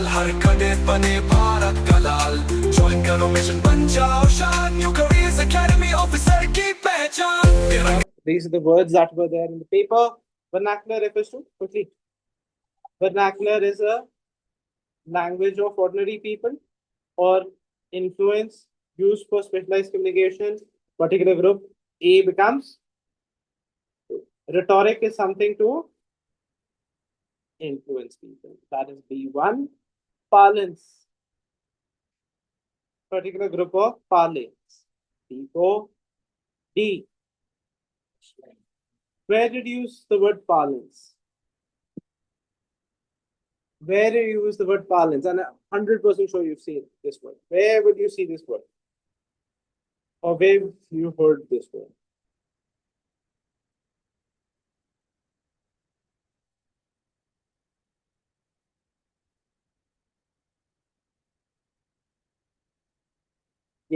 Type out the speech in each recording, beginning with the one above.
साल हर कैडेट बने भारत का लाल ज्वाइन करो मिशन बन जाओ शान न्यू करियर्स एकेडमी ऑफिसर की पहचान These are the words that were there in the paper. Vernacular refers to, quickly. Vernacular is a language of ordinary people or influence used for specialized communication, particular group. A becomes rhetoric is something to influence people. That is B1. Parlance, particular group of parlance. B4. D. Where did you use the word parlance? Where do you use the word parlance? And 100% sure you've seen this word. Where would you see this word? Or where have you heard this word?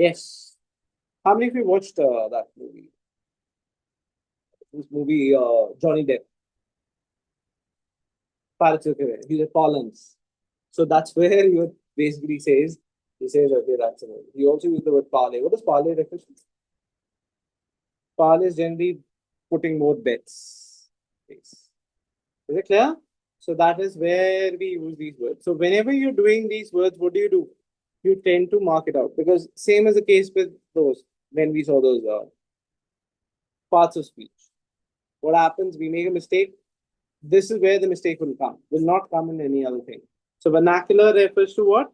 Yes. How many of you watched that movie? This movie, Johnny Depp. Pirates of the Caribbean. He's a parlance. So that's where you basically says, he says, okay, that's a movie. He also used the word parlay. What does parlay refer to? Parlay is generally putting more bets. Is it clear? So that is where we use these words. So whenever you're doing these words, what do? You tend to mark it out because same as the case with those when we saw those parts of speech. What happens? We make a mistake. This is where the mistake will come. Will not come in any other thing. So vernacular refers to what?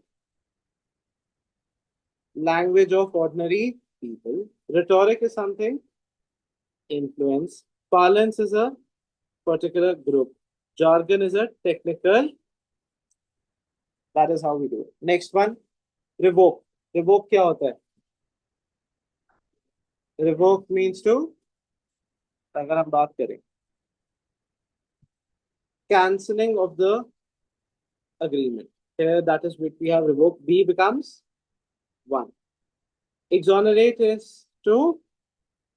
Language of ordinary people. Rhetoric is something. Influence. Parlance is a particular group. Jargon is a technical. That is how we do it. Next one. Revoke. Revoke क्या होता है? Revoke means to, अगर हम बात करें, cancelling of the agreement. Here that is what we have revoked. B becomes 1. Exonerate is to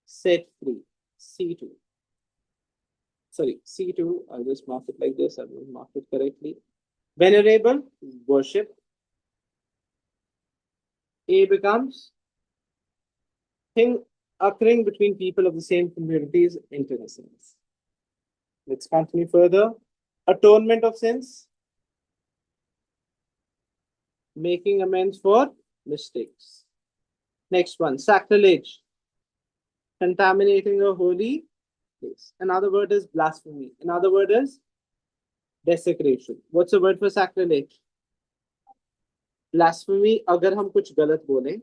set free. C2. Sorry, C2. I'll just mark it like this. I will mark it correctly. Venerable, worship. A becomes thing occurring between people of the same communities, intimacies. Let's continue further. Atonement of sins. Making amends for mistakes. Next one, sacrilege. Contaminating a holy place. Another word is blasphemy. Another word is desecration. What's the word for sacrilege? Blasphemy, अगर हम कुछ गलत बोलें.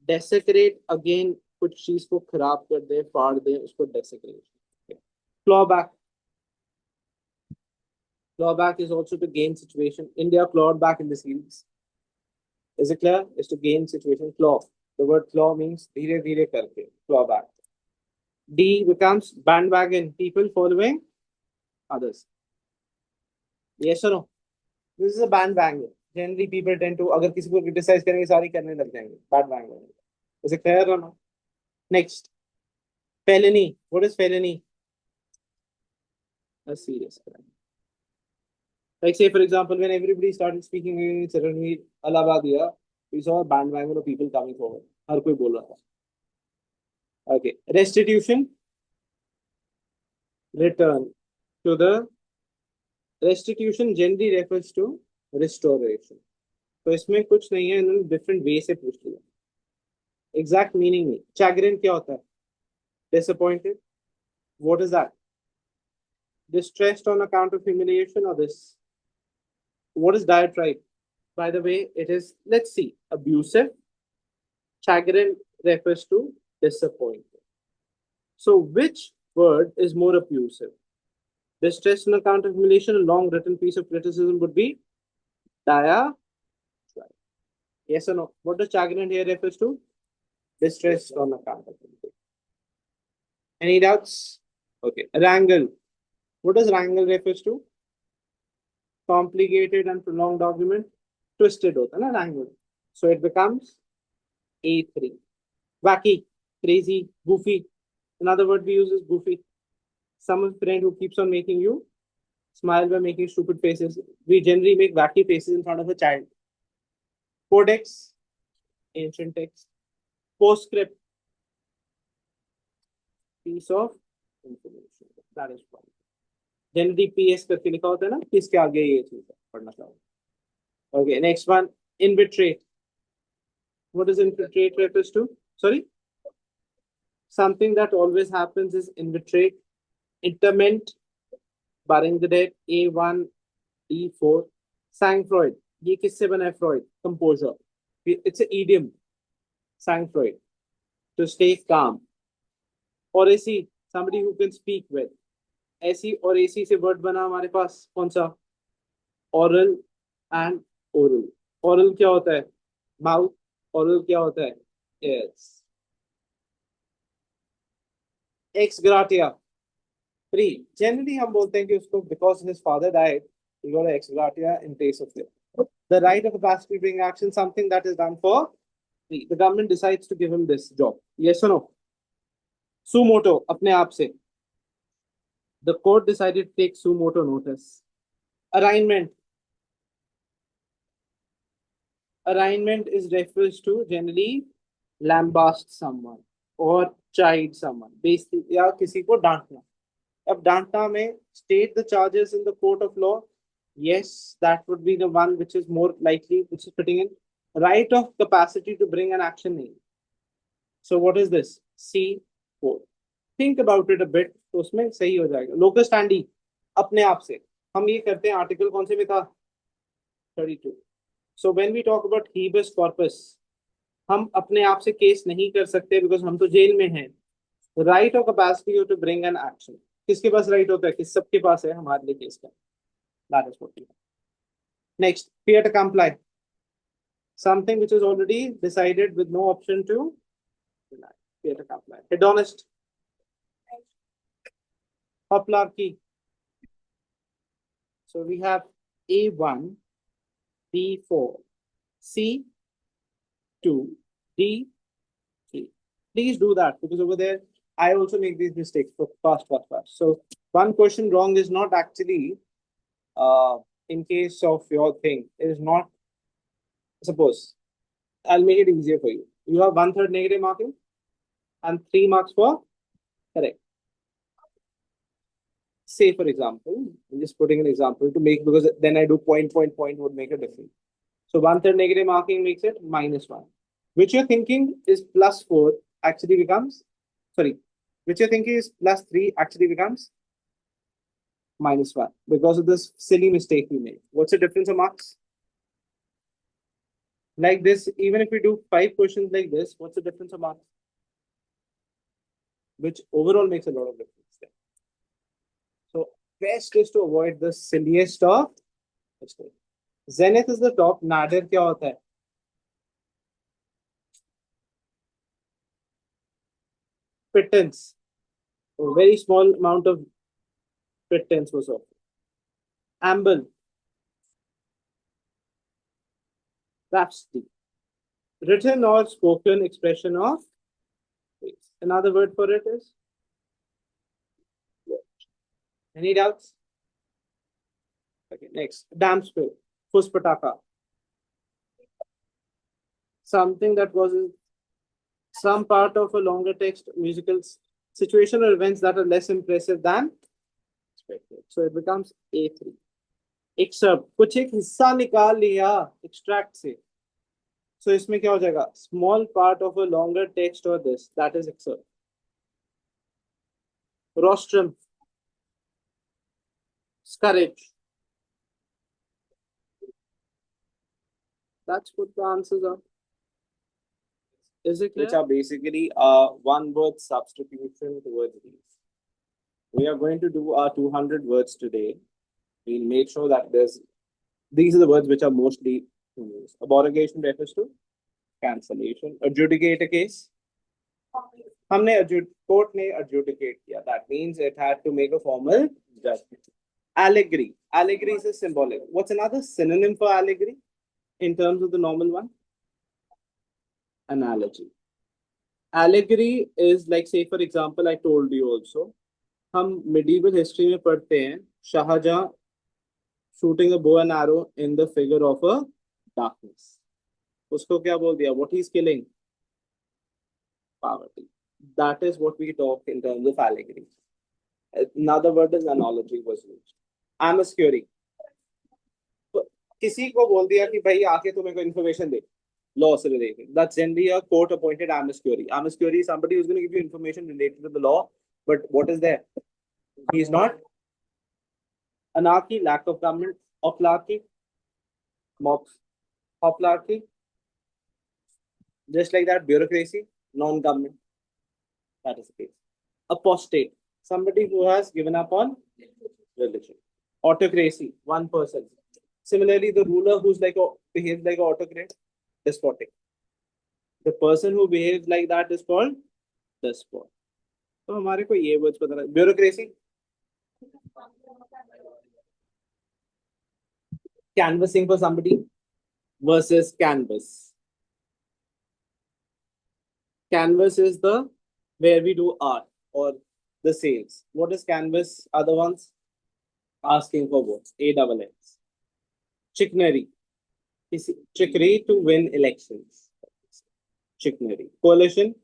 Desecrate, again, कुछ चीज को खराब कर दें, फाड़ दें, उसको desecration. Clawback. Clawback is also to gain situation. India clawed back in the series. Is it clear? Is to gain situation. Claw. The word claw means धीरे धीरे करके. Clawback. D becomes bandwagon. People following others. Yes or no? This is a bandwagon. Generally, people tend to, अगर किसी को criticize करेंगे, सारी करने लग जाएंगे. Bandwagon. Is it clear or no? Next. Felony. What is felony? A serious crime. Like say, for example, when everybody started speaking against Ranveer Allahabadiya, we saw a bandwagon of people coming forward. हर कोई बोल रहा था. Okay. Restitution. Return to the. Restitution generally refers to restoration. तो इसमें कुछ नहीं है, इन्होंने different way से पूछ लिया. Exact meaning नहीं. Chagrin क्या होता है? Disappointed. What is that? Distressed on account of humiliation or this? What is diatribe? By the way, it is, let's see, abusive. Chagrin refers to disappointed. So which word is more abusive? Distress on account of humiliation, a long written piece of criticism would be diatribe. Yes or no? What does chagrin here refers to? Distress on account of humiliation. Any doubts? Okay. Wrangle. What does wrangle refers to? Complicated and prolonged argument. Twisted hota na wrangle. So it becomes A3. Wacky, crazy, goofy. Another word we use is goofy. Some friend who keeps on making you Smile by making stupid faces. We generally make wacky faces in front of a child. Codex, ancient text. Postscript, piece of information. That is one. Generally PS करके लिखा होता है ना, किसके आगे ये चीज है, पढ़ना चाहो. Okay, next one, infiltrate. What does infiltrate refers to? Sorry? Something that always happens is infiltrate, interment, Baringdred, A1, D4, sang-froid. ये किससे बना है Freud? Composure. It's an idiom. Sang-froid. To stay calm. Oracy, somebody who can speak well. ऐसी और ऐसी से word बना हमारे पास कौन सा? Oral and oral. Oral क्या होता है? Mouth. Oral क्या होता है? Yes. Ex gratia. Free. Generally हम बोलते हैं कि उसको because his father died, he got an ex gratia in place of it. The right of capacity to bring action, something that is done for free. The government decides to give him this job. Yes or no? Suo moto, अपने आप से. The court decided to take suo moto notice. Arraignment. Arraignment is refers to generally lambast someone or chide someone. Basically, या किसी को डांटना. अब डांटना में state the charges in the court of law. Yes, that would be the one which is more likely, which is fitting in. Right of capacity to bring an action in. So what is this? C4. Think about it a bit. तो उसमें सही हो जाएगा. Locus standi, अपने आप से. हम ये करते हैं. आर्टिकल कौन से में था? 32. So when we talk about habeas corpus, हम अपने आप से केस नहीं कर सकते because हम तो जेल में हैं. Right of capacity to bring an action. किसके पास राइट होता है? किस सबके पास है हमारे लिए केस का. That is what we have. Next, failure to comply. Something which is already decided with no option to deny. Failure to comply. Hedonist. Hoplarchy. So we have A1, B4, C2, D3. Please do that because over there I also make these mistakes for fast. So one question wrong is not actually in case of your thing, it is not. Suppose I'll make it easier for you. You have 1/3 negative marking and 3 marks for correct. Say for example, I'm just putting an example to make, because then I do point would make a difference. So 1/3 negative marking makes it -1, which you're thinking is +4 actually becomes, sorry, which you're thinking is +3 actually becomes -1 because of this silly mistake we made. What's the difference of marks? Like this, even if we do 5 questions like this, what's the difference of marks? Which overall makes a lot of difference there. So best is to avoid the silliest of mistakes. Zenith is the top. Nadir क्या होता है? Pittance. A very small amount of pittance was offered. Amble. Rhapsody. Written or spoken expression of face. Another word for it is? Any doubts? Okay, next. Damn spill. Fuspataka. Something that was some part of a longer text, musical situation or events that are less impressive than expected. So it becomes A3. Excerpt. कुछ एक हिस्सा निकाल लिया extract से. So इसमें क्या हो जाएगा? Small part of a longer text or this, that is excerpt. Rostrum. Scourge. That's what the answers are. Is it clear? Which are basically one word substitution towards these. We are going to do our 200 words today. We'll make sure that these are the words which are mostly used. Abrogation refers to cancellation. Adjudicate a case. Court ने adjudicate किया. That means it had to make a formal judgment. Allegory. Allegory is a symbolic. What's another synonym for allegory in terms of the normal one? Analogy. Allegory is like, say for example, I told you also, हम medieval history में पढ़ते हैं Shahjahan shooting a bow and arrow in the figure of a darkness. उसको क्या बोल दिया? What he's killing? Poverty. That is what we talk in terms of allegory. Another word is analogy was used. Amascuri. किसी को बोल दिया कि भाई आके तुम्हें को information दे. Law से related. That's generally a court-appointed amicus. Amicus is somebody who's going to give you information related to the law, but what is there? He is not. Anarchy, lack of government. Oplarchy, mobs. Hoplarchy, just like that. Bureaucracy, non-government. That is the case. Apostate, somebody who has given up on religion. Autocracy, one person. Similarly, the ruler who's behaves like an autocrat, despotic. The person who behaves like that is called despot. So, हमारे को ये words पता है. Bureaucracy, canvassing for somebody versus canvas. Canvas is the where we do art or the sales. What is canvas? Other ones asking for votes. AWS. Chicanery. Trickery to win elections. Chicanery. Coalition.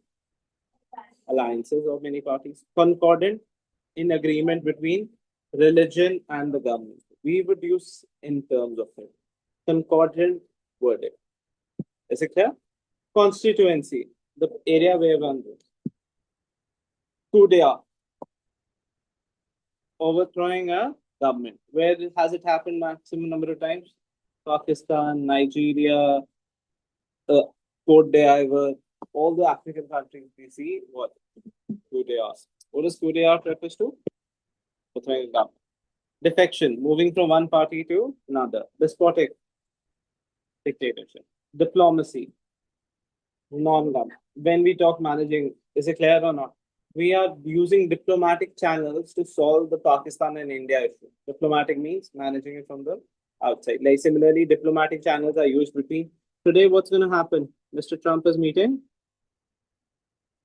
Alliances of many parties. Concordant. In agreement between religion and the government. We would use in terms of it. Concordant verdict. Is it clear? Constituency. The area where one goes. Coup d'etat. Overthrowing a government. Where has it happened maximum number of times? Pakistan, Nigeria, Cote d'Ivoire, all the African countries we see what? Coup d'etat. What does coup d'etat refers to? Overthrowing a government. Defection, moving from one party to another. Despotic, dictatorship. Diplomacy, non-government. When we talk managing, is it clear or not? We are using diplomatic channels to solve the Pakistan and India issue. Diplomatic means managing it from the outside. Like similarly, diplomatic channels are used between. Today, what's going to happen? Mr. Trump is meeting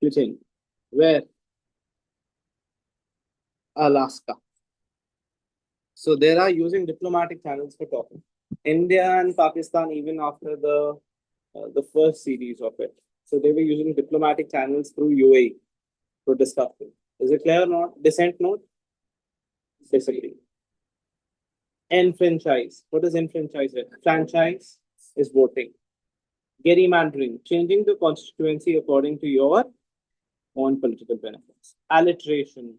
Putin. Where? Alaska. So they are using diplomatic channels for talking. India and Pakistan, even after the first series of it. So they were using diplomatic channels through UAE for discussion. Is it clear or not? Dissent note? Disagree. Enfranchise. What is enfranchise? Franchise is voting. Gerrymandering, changing the constituency according to your own political benefits. Alliteration,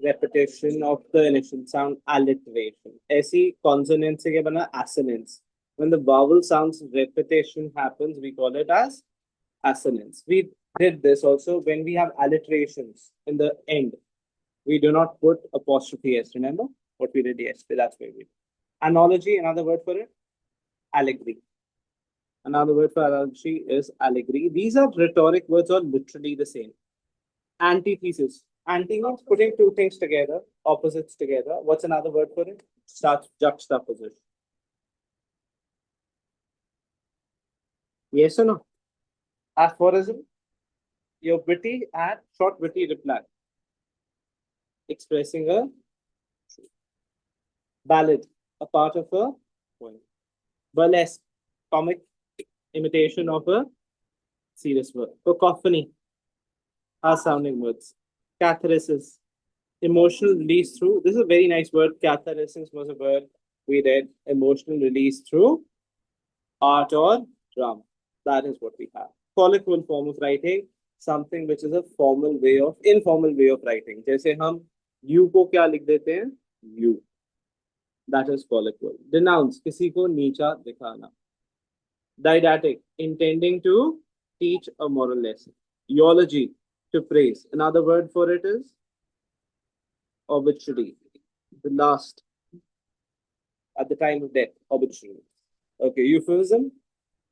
repetition of the initial sound, alliteration. ऐसी consonant से क्या बना? Assonance. When the vowel sounds repetition happens, we call it as assonance. We did this also when we have alliterations in the end. We do not put apostrophe s. Remember what we did yesterday? That's where we did. Analogy, another word for it, allegory. Another word for analogy is allegory. These are rhetoric words or literally the same. Antithesis. Anti means putting two things together, opposites together. What's another word for it? Starts juxtaposition. Yes or no? Aphorism. Your witty and short witty reply. Expressing a ballad, a part of a poem. Burlesque, comic imitation of a serious word. Cacophony, harsh sounding words. Catharsis, emotional release through. This is a very nice word. Catharsis was a word we read. Emotional release through art or drama. That is what we have. Colloquial form of writing, something which is a formal way of, informal way of writing. जैसे हम you को क्या लिख देते हैं? You. That is colloquial. Denounce, किसी को नीचा दिखाना. Didactic, intending to teach a moral lesson. Eulogy, to praise. Another word for it is obituary. The last, at the time of death, obituary. Okay, euphemism,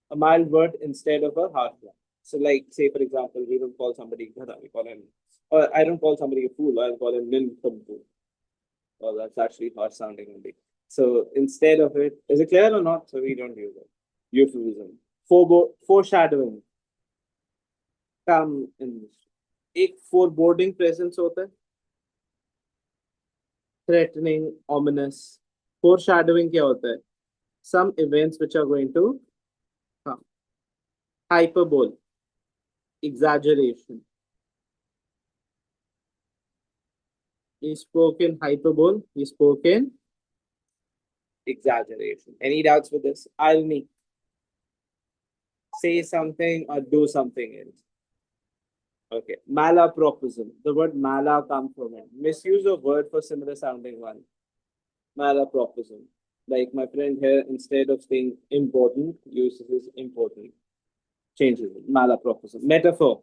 a mild word instead of a harsh one. So, like, say, for example, we don't call somebody Gada, we call him, or I don't call somebody a fool, I'll call him Nilkampu. Well, that's actually harsh sounding only. So, instead of it, is it clear or not? So, we don't use it. Euphemism. Foreshadowing. Come in. एक foreboding presence होता है. Threatening, ominous. Foreshadowing क्या होता है? Some events which are going to come. Hyperbole, exaggeration. He spoke in hyperbole. He spoke in exaggeration. Any doubts with this? Irony. Say something or do something else. Okay. Malapropism. The word mala comes from it. Misuse of word for similar sounding one. Malapropism. Like my friend here, instead of saying important, uses important. Changes it. Malapropism. Metaphor.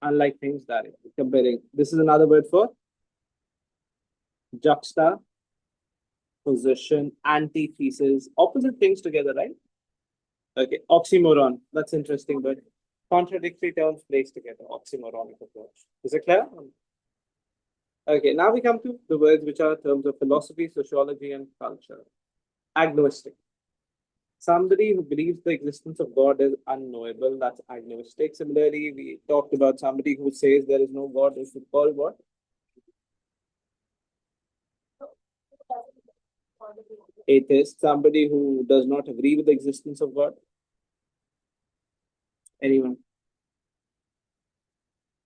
Unlike things that comparing. This is another word for juxta, position, antithesis, opposite things together, right? Okay, oxymoron. That's interesting, but contradictory terms placed together. Oxymoronic approach. Is it clear? Okay, now we come to the words which are terms of philosophy, sociology, and culture. Agnostic. Somebody who believes the existence of God is unknowable. That's agnostic. Similarly, we talked about somebody who says there is no God. Is it called what? Atheist. Somebody who does not agree with the existence of God. Anyone?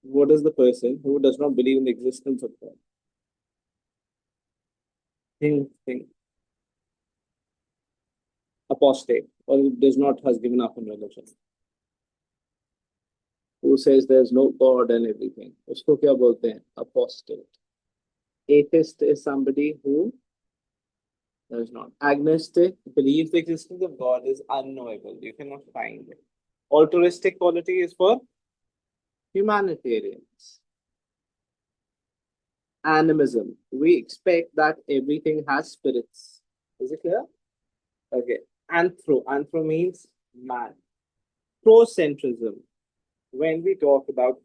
What is the person who does not believe in the existence of God? Think. Apostate, or who does not has given up on religion. Who says there's no God and everything. Usko kya bolte hain? Apostate. Atheist is somebody who does not. Agnostic believes the existence of God is unknowable. You cannot find it. Altruistic quality is for humanitarians. Animism. We expect that everything has spirits. Is it clear? Okay. Anthro means man. Procentrism. When we talk about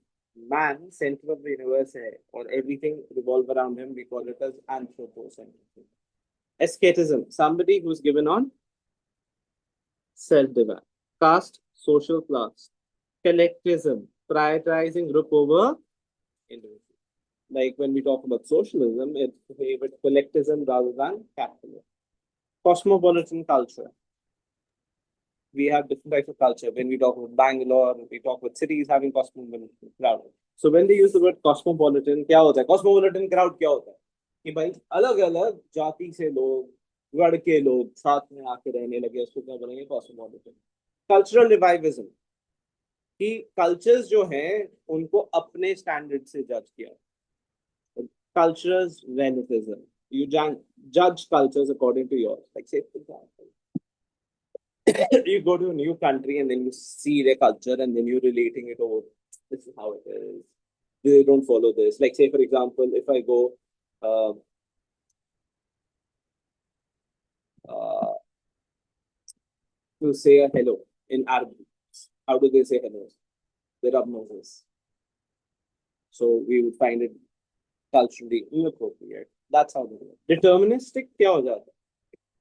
man, center of the universe hai, or everything revolve around him, we call it as anthropocentrism. Asceticism. Somebody who's given on self-divine. Caste, social class. Collectivism. Prioritizing group over individual. Like when we talk about socialism, it's favored collectivism rather than capitalism. Cosmopolitan culture. We have different types of culture. When we talk about Bangalore, we talk about cities having cosmopolitan crowd. So when they use the word cosmopolitan, क्या होता है? Cosmopolitan crowd क्या होता है? कि भाई अलग-अलग जाति से लोग, वर्ग के लोग साथ में आके रहने लगे, उसको क्या बोलेंगे? Cosmopolitan. Cultural revivism. कि cultures जो हैं, उनको अपने standard से judge किया. Cultures relativism. You judge cultures according to yours. Like say, for example, you go to a new country and then you see their culture and then you're relating it over. This is how it is. They don't follow this. Like say, for example, if I go to say a hello in Arabic, how do they say hello? They rub noses. So we would find it culturally inappropriate. That's how they do it. Deterministic kya ho jata?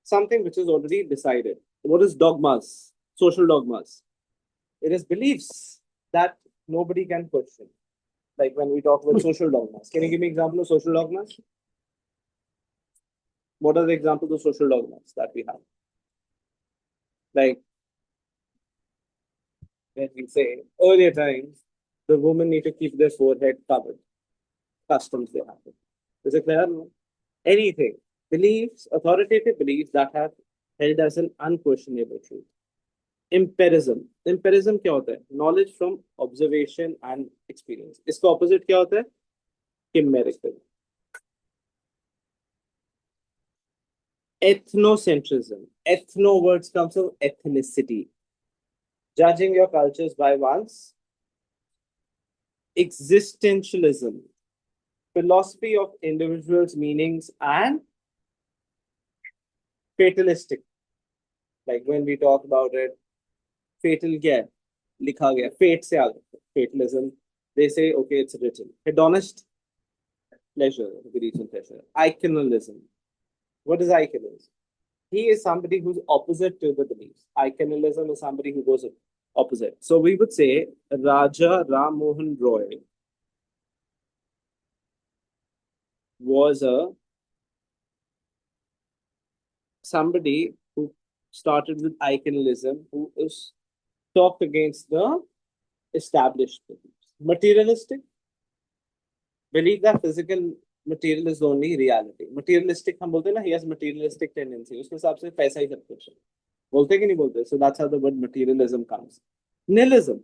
Something which is already decided. What is dogmas? Social dogmas. It is beliefs that nobody can question. Like when we talk about social dogmas. Can you give me an example of social dogmas? What are the examples of social dogmas that we have? Like when we say earlier times, the women need to keep their forehead covered. Customs they have. Is it clear? Anything. Beliefs, authoritative beliefs that have held as an unquestionable truth. Empirism. Empirism क्या होता है? Knowledge from observation and experience. इसका opposite क्या होता है? Chimerical. Ethnocentrism. Ethno words comes from ethnicity. Judging your cultures by one's existentialism. Philosophy of individuals' meanings and fatalistic. Like when we talk about it, fatal क्या है? लिखा गया. Fate से आगे. Fatalism. They say, okay, it's written. Hedonist, pleasure, reason pleasure. Iconalism. What is iconalism? He is somebody who's opposite to the beliefs. Iconalism is somebody who goes opposite. So we would say Raja Ram Mohan Roy was a somebody who started with iconalism, who is talked against the established beliefs. Materialistic, believe that physical material is the only reality. Materialistic, हम बोलते हैं ना, he has materialistic tendency. उसके हिसाब से पैसा ही सब कुछ है. बोलते कि नहीं बोलते? So that's how the word materialism comes. Nihilism,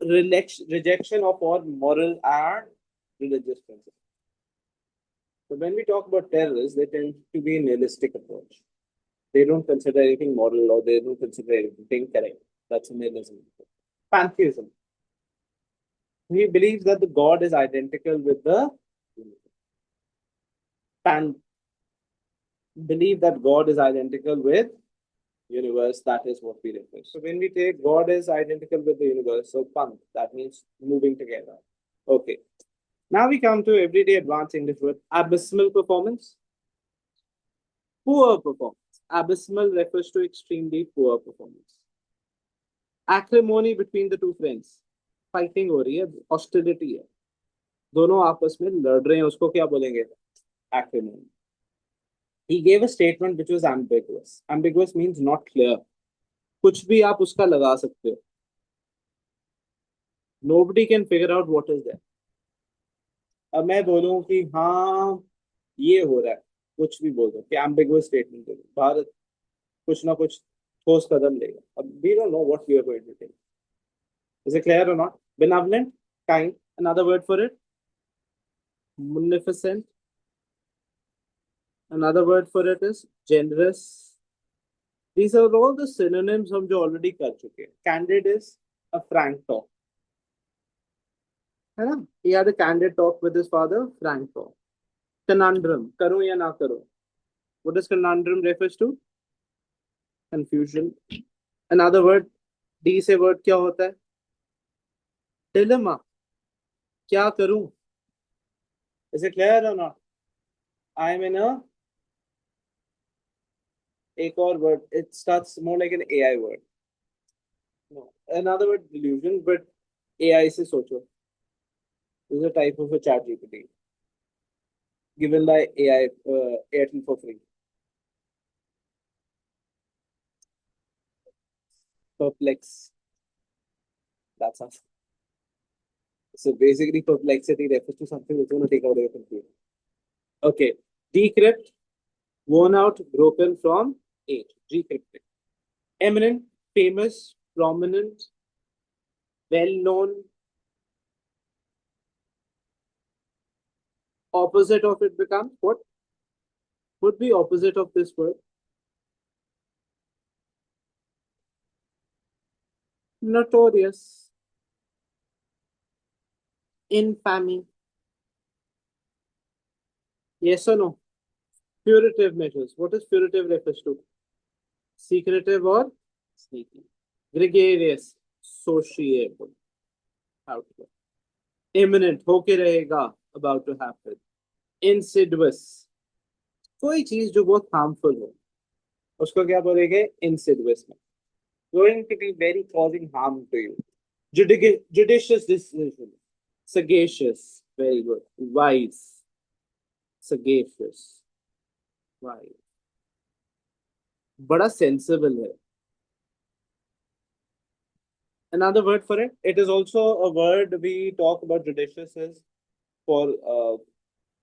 rejection of all moral and religious principles. So when we talk about terrorists, they tend to be a nihilistic approach. They don't consider anything moral or they don't consider anything correct. That's a nihilism. Pantheism. He believes that the God is identical with the believe that God is identical with universe. That is what we refer. So when we take God is identical with the universe, so panth, that means moving together. Okay. Now we come to everyday advanced English word. Abysmal performance. Poor performance. Abysmal refers to extremely poor performance. Acrimony between the two friends. Fighting हो रही है, hostility है. दोनों आपस में लड़ रहे हैं, उसको क्या बोलेंगे? Acrimony. He gave a statement which was ambiguous. Ambiguous means not clear. कुछ भी आप उसका लगा सकते हो. Nobody can figure out what is there. अब मैं बोलूं कि हाँ ये हो रहा है, कुछ भी बोल दो कि ambiguous statement दे दो. भारत कुछ ना कुछ ठोस कदम लेगा. अब we don't know what we are going to take. Is it clear or not? Benevolent, kind. Another word for it. Munificent. Another word for it is generous. These are all the synonyms हम जो already कर चुके हैं. Candid is a frank talk. है ना? He had a candid talk with his father. Frank talk. Conundrum. करूं या ना करूं. What does conundrum refers to? Confusion. Another word. D से word क्या होता है? Dilemma. क्या करूं? Is it clear or not? I am in a एक और word. It starts more like an AI word. No. Another word, delusion, but AI से सोचो. This is a type of a chat GPT given by AI, Airtel for free. Perplex. That's us. So basically, perplexity refers to something that's going to take away confusion. Okay. Decrypt, worn out, broken from age. Decrypted. Eminent, famous, prominent, well-known. Opposite of it becomes what? Would be opposite of this word? Notorious. Infamy. Yes or no? Putative measures. What is putative refers to? Secretive or sneaky. Gregarious. Sociable. Outward. Imminent. होके रहेगा. About to happen. Insidious. कोई चीज जो बहुत harmful हो, उसको क्या बोलेंगे? Insidious में. Going to be very causing harm to you. Judicious decision. Sagacious. Very good. Wise. Sagacious. Wise. बड़ा sensible है. Another word for it. It is also a word we talk about. Judicious is for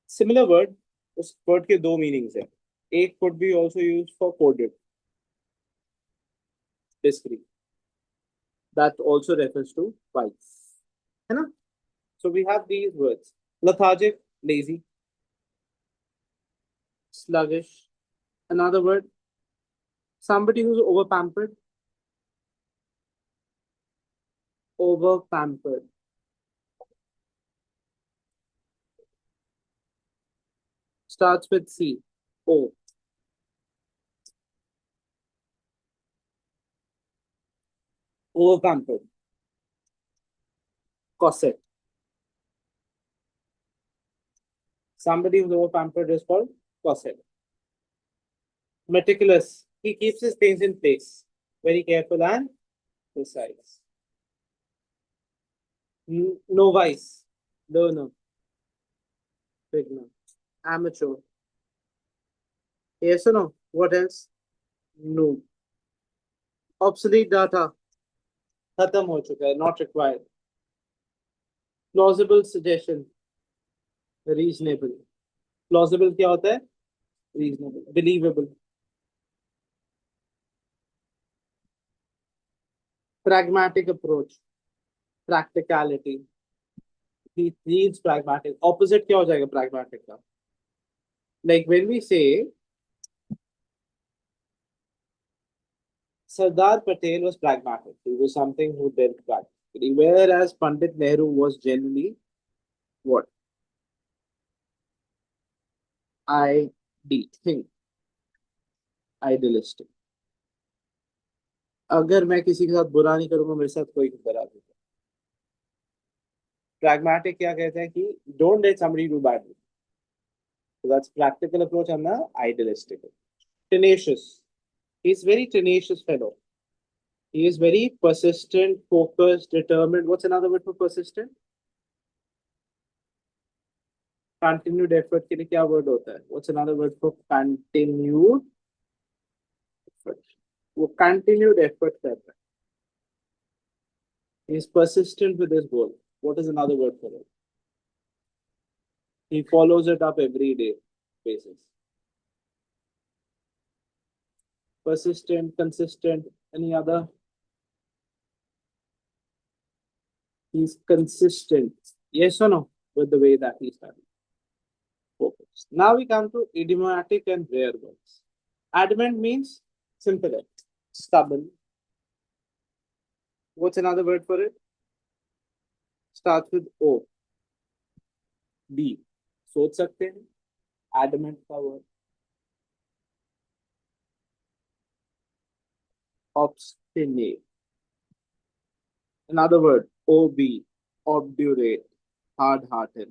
similar word. उस word के दो meanings है. एक could be also used for coded. Discrete. That also refers to wise. है ना? So we have these words. Lethargic, lazy. Sluggish. Another word. Somebody who's over pampered. Over pampered. Starts with C. O. Over pampered. Corset. Somebody who's over pampered is called corset. Meticulous. He keeps his things in place. Very careful and precise. Novice. Learner. Beginner. Amateur. Yes or no? What else? No. Obsolete data. खत्म हो चुका है. Not required. Plausible suggestion. Reasonable. Plausible क्या होता है? Reasonable. Believable. Pragmatic approach. Practicality. He needs pragmatic. Opposite क्या हो जाएगा pragmatic का? Like when we say Sardar Patel was pragmatic. He was something who dealt practically, whereas Pandit Nehru was generally what? Think idealistic. अगर मैं किसी के साथ बुरा नहीं करूंगा मेरे साथ कोई बुरा नहीं करेगा. Pragmatic क्या कहते हैं कि don't let somebody do badly. So that's practical approach. I'm not idealistic. Tenacious. He's very tenacious fellow. He is very persistent, focused, determined. What's another word for persistent? Continued effort के लिए क्या word होता है? What's another word for continued effort? वो continued effort करता है. He is persistent with his goal. What is another word for it? He follows it up every day basis. Persistent, consistent. Any other? He's consistent. Yes or no? With the way that he's studying. Focus. Now we come to idiomatic and rare words. Adamant means simple, stubborn. What's another word for it? Starts with O. B. सोच सकते हैं. Adamant का word. Obstinate. Another word. OB. Obdurate. Hard-hearted.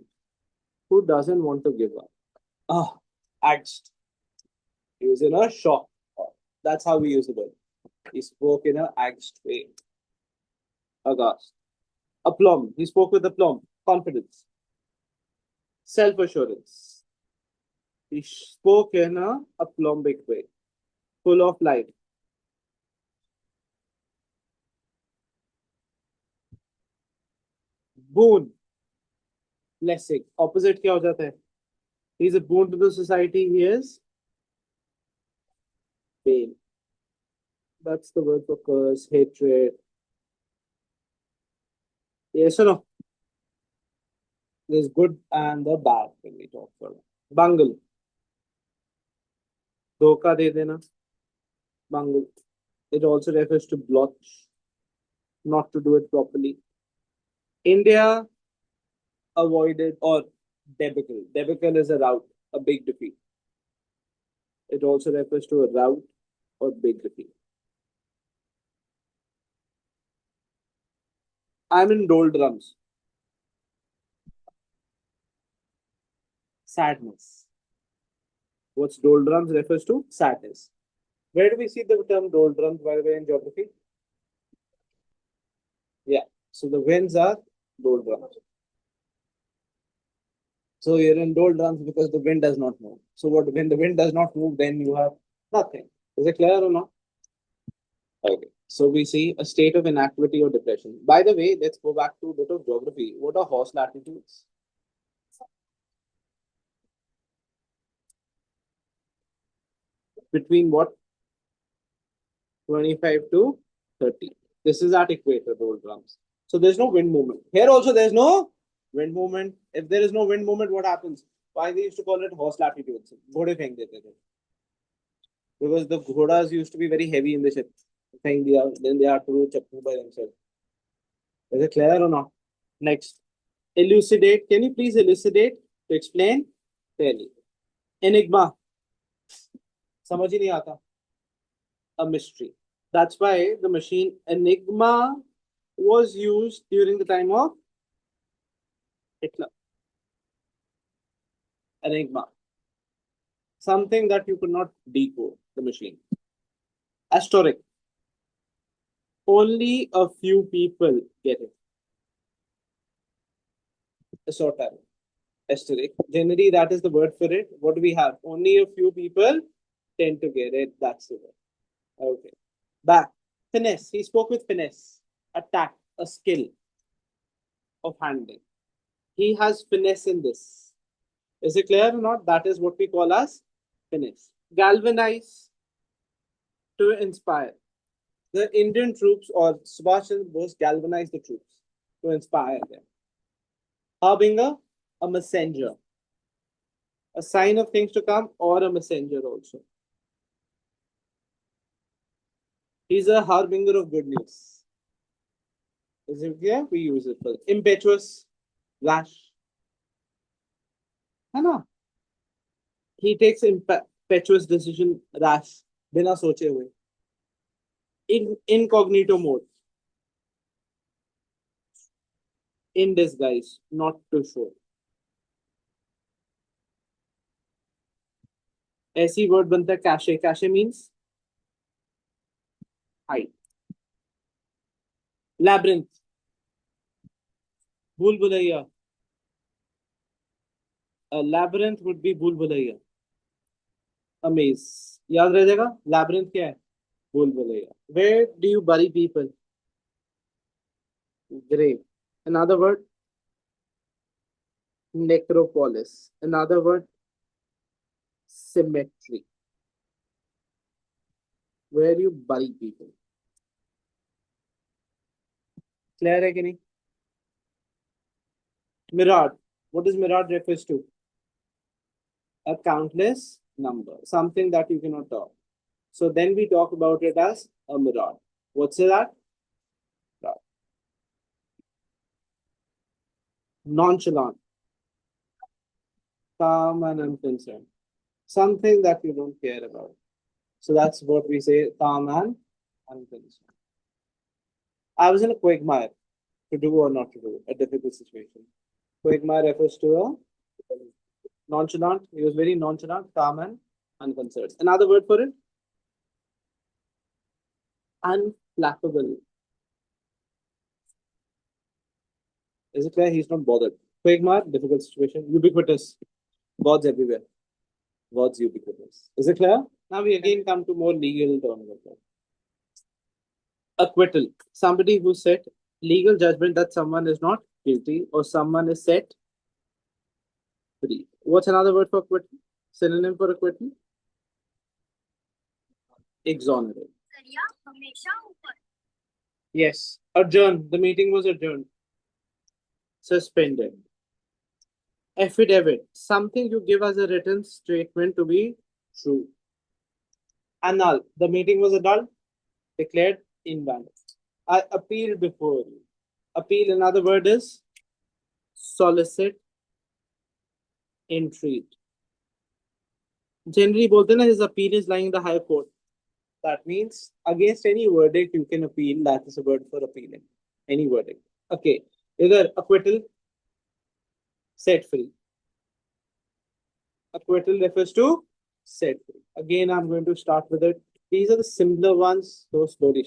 Who doesn't want to give up? Angst. He was in a shock. That's how we use the word. He spoke in an angst way. Aghast. Aplomb. He spoke with aplomb. Confidence. Self-assurance. He spoke in a aplombic way. Full of life. Boon. Blessing. Opposite क्या हो जाता है? He is a boon to the society. He is pain. That's the word for curse, hatred. Yes or no? There's good and the bad when we talk about. Bungle. धोखा दे देना. Bungle. It also refers to blotch, not to do it properly. India avoided or debacle. Debacle is a rout, a big defeat. It also refers to a rout or big defeat. I'm in doldrums. Sadness. What's doldrums refers to? Sadness. Where do we see the term doldrums, by the way, in geography? Yeah. So the winds are doldrums. So you're in doldrums because the wind does not move. So what when the wind does not move, then you have nothing. Is it clear or not? Okay. So we see a state of inactivity or depression. By the way, let's go back to a bit of geography. What are horse latitudes? Between what? 25 to 30. This is at equator doldrums. So there's no wind movement. Here also there's no wind movement. If there is no wind movement, what happens? Why they used to call it horse latitudes? घोड़े फेंक देते थे. Because the ghodas used to be very heavy in the ship. Then they have to do chappu by themselves. Is it clear or not? Next. Elucidate. Can you please elucidate to explain clearly? Enigma. समझ ही नहीं आता. A mystery. That's why the machine Enigma was used during the time of Hitler. Enigma. Something that you could not decode, the machine. Asterisk. Only a few people get it. Asterisk. Generally, that is the word for it. What do we have? Only a few people tend to get it. That's the word. Okay. Back. Finesse. He spoke with finesse. A tact, a skill of handling. He has finesse in this. Is it clear or not? That is what we call as finesse. Galvanize, to inspire. The Indian troops or Subhash Chandra Bose galvanized the troops to inspire them. Harbinger, a messenger. A sign of things to come or a messenger also. He's a harbinger of good news. Is it clear? We use it for impetuous, rash. है ना? He takes impetuous decision, rash, बिना सोचे हुए. In incognito mode. In disguise, not to show. ऐसी word बनता है cache. Cache means hide. Labyrinth. भूल Bhulaiyaa. A labyrinth would be भूल भुलैया. A maze. याद रह जाएगा? Labyrinth क्या है? भूल Bhulaiyaa. Where do you bury people? Grave. Another word? Necropolis. Another word? Cemetery. Where you bury people. Clear है कि नहीं? Mirage. What does mirage refers to? A countless number. Something that you cannot talk. So then we talk about it as a mirage. What's that? Mirage. Nonchalant. Calm and unconcerned. Something that you don't care about. So that's what we say, calm and unconcerned. I was in a quagmire, to do or not to do, a difficult situation. Quagmire refers to a nonchalant. He was very nonchalant, calm and unconcerned. Another word for it? Unflappable. Is it clear? He's not bothered. Quagmire, difficult situation. Ubiquitous. Gods everywhere. Gods ubiquitous. Is it clear? Now we again come to more legal terms. Acquittal. Somebody who said legal judgment that someone is not guilty or someone is set free. What's another word for acquittal? Synonym for acquittal? Exonerate. Yes. Adjourned. The meeting was adjourned. Suspended. Affidavit. Something you give as a written statement to be true. Annul. The meeting was annulled. Declared invalid. I appealed before you. Appeal, another word is solicit, entreat. Generally, bolte na his appeal is lying in the higher court. That means against any verdict you can appeal. That is a word for appealing. Any verdict. Okay. Either acquittal, set free. Acquittal refers to set free. Again, I'm going to start with it. These are the simpler ones, so slowly.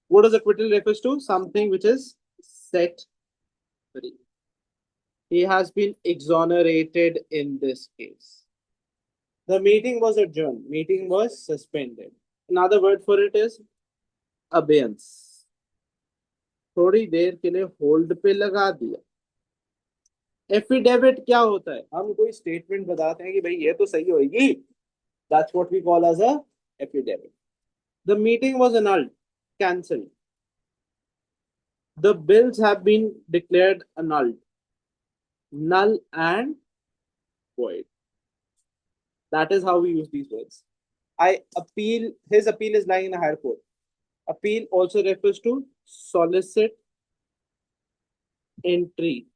What does acquittal refers to? Something which is set free. He has been exonerated in this case. The meeting was adjourned. Meeting was suspended. Another word for it is abeyance. थोड़ी देर के लिए hold पे लगा दिया. Affidavit क्या होता है? हम कोई स्टेटमेंट बताते हैं कि भाई ये तो सही होगी. That's what we call as a affidavit. The meeting was annulled, cancelled. The bills have been declared annulled, null and void. That is how we use these words. I appeal, his appeal is lying in a higher court. Appeal also refers to solicit, entry.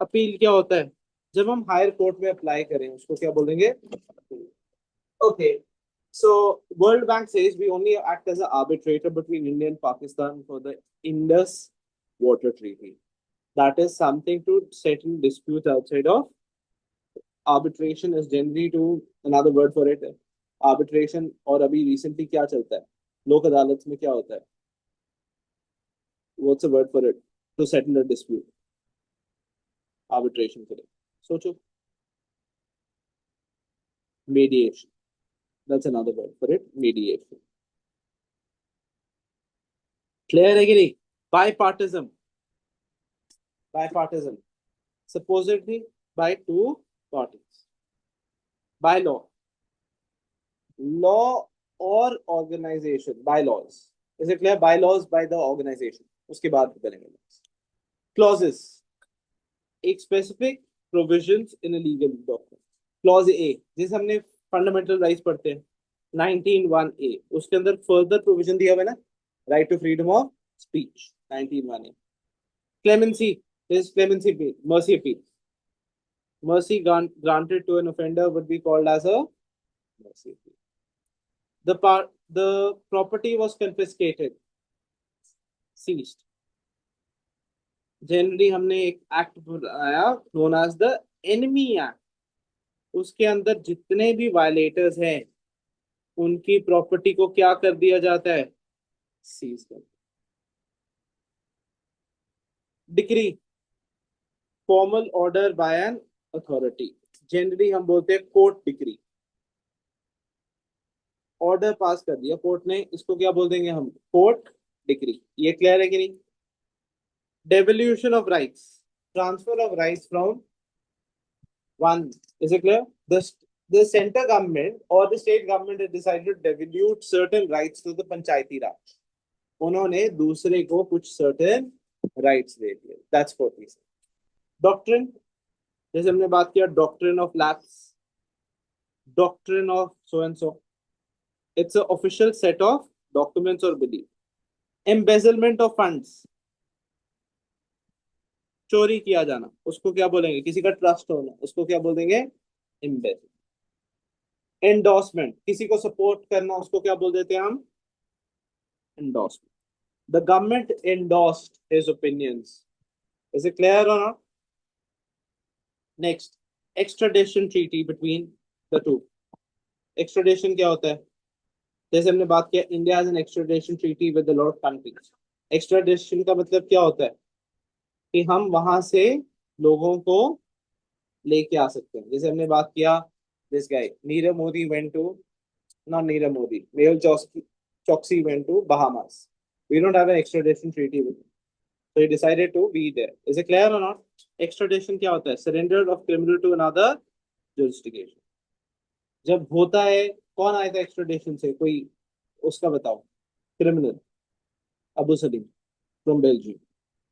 Appeal क्या होता है? जब हम higher court में apply करें, उसको क्या बोलेंगे? Okay. So World Bank says we only act as an arbitrator between India and Pakistan for the Indus Water Treaty. That is something to settle disputes outside of. Arbitration is generally to another word for it. Arbitration और अभी recently क्या चलता है? लोक अदालत में क्या होता है? What's the word for it? To settle a dispute. Arbitration के लिए. सोचो. Mediation. That's another word for it. Mediation. Clear है कि नहीं? Bipartisan. Bipartisan. Supposedly by two parties. By law. Law or organization. Bylaws. Is it clear? Bylaws by the organization. उसके बाद करेंगे. Clauses. एक specific provisions in a legal document. Clause A, जिसे हमने fundamental rights पढ़ते हैं 19(1)A, उसके अंदर फर्दर प्रोविजन दिया हुआ है ना, right to freedom of speech 19(1)A. Clemency is clemency appeal, mercy appeal. Mercy granted to an offender would be called as a mercy appeal. The property was confiscated, seized. Generally हमने एक act बनाया known as the enemy act. उसके अंदर जितने भी violators हैं उनकी property को क्या कर दिया जाता है? सीज कर. Decree, formal order by an authority. Generally हम बोलते हैं कोर्ट डिक्री. ऑर्डर पास कर दिया कोर्ट ने, इसको क्या बोल देंगे हम? Court decree. ये क्लियर है कि नहीं? Devolution of rights, transfer of rights from one. Is it clear? The center government or the state government has decided to devolute certain rights to the पंचायती राज. उन्होंने दूसरे को कुछ certain rights दे दिए. That's what we say. Doctrine, जैसे हमने बात किया doctrine of lapse, doctrine of so and so. It's an official set of documents or belief. Embezzlement of funds, चोरी किया जाना, उसको क्या बोलेंगे? किसी का ट्रस्ट होना, उसको क्या बोल देंगे? एम्बेजल. एंडोर्समेंट, किसी को सपोर्ट करना, उसको क्या बोल देते हैं हम? Endorsement. The government endorsed his opinions. Is it clear और not? Next, extradition treaty between the two. Extradition क्या होता है? जैसे हमने बात किया, India has an extradition treaty with the lot of countries. Extradition का मतलब क्या होता है? कि हम वहां से लोगों को लेके आ सकते हैं. जैसे हमने बात किया, this guy Nirav Modi went to, not Nirav Modi, Mehul Choksi went to Bahamas. We don't have an extradition treaty with him, so he decided to be there. Is it clear or not? Extradition क्या होता है? Surrender of criminal to another jurisdiction. जब होता है, कौन आया था extradition से? कोई उसका बताओ. Criminal Abu Salim from Belgium,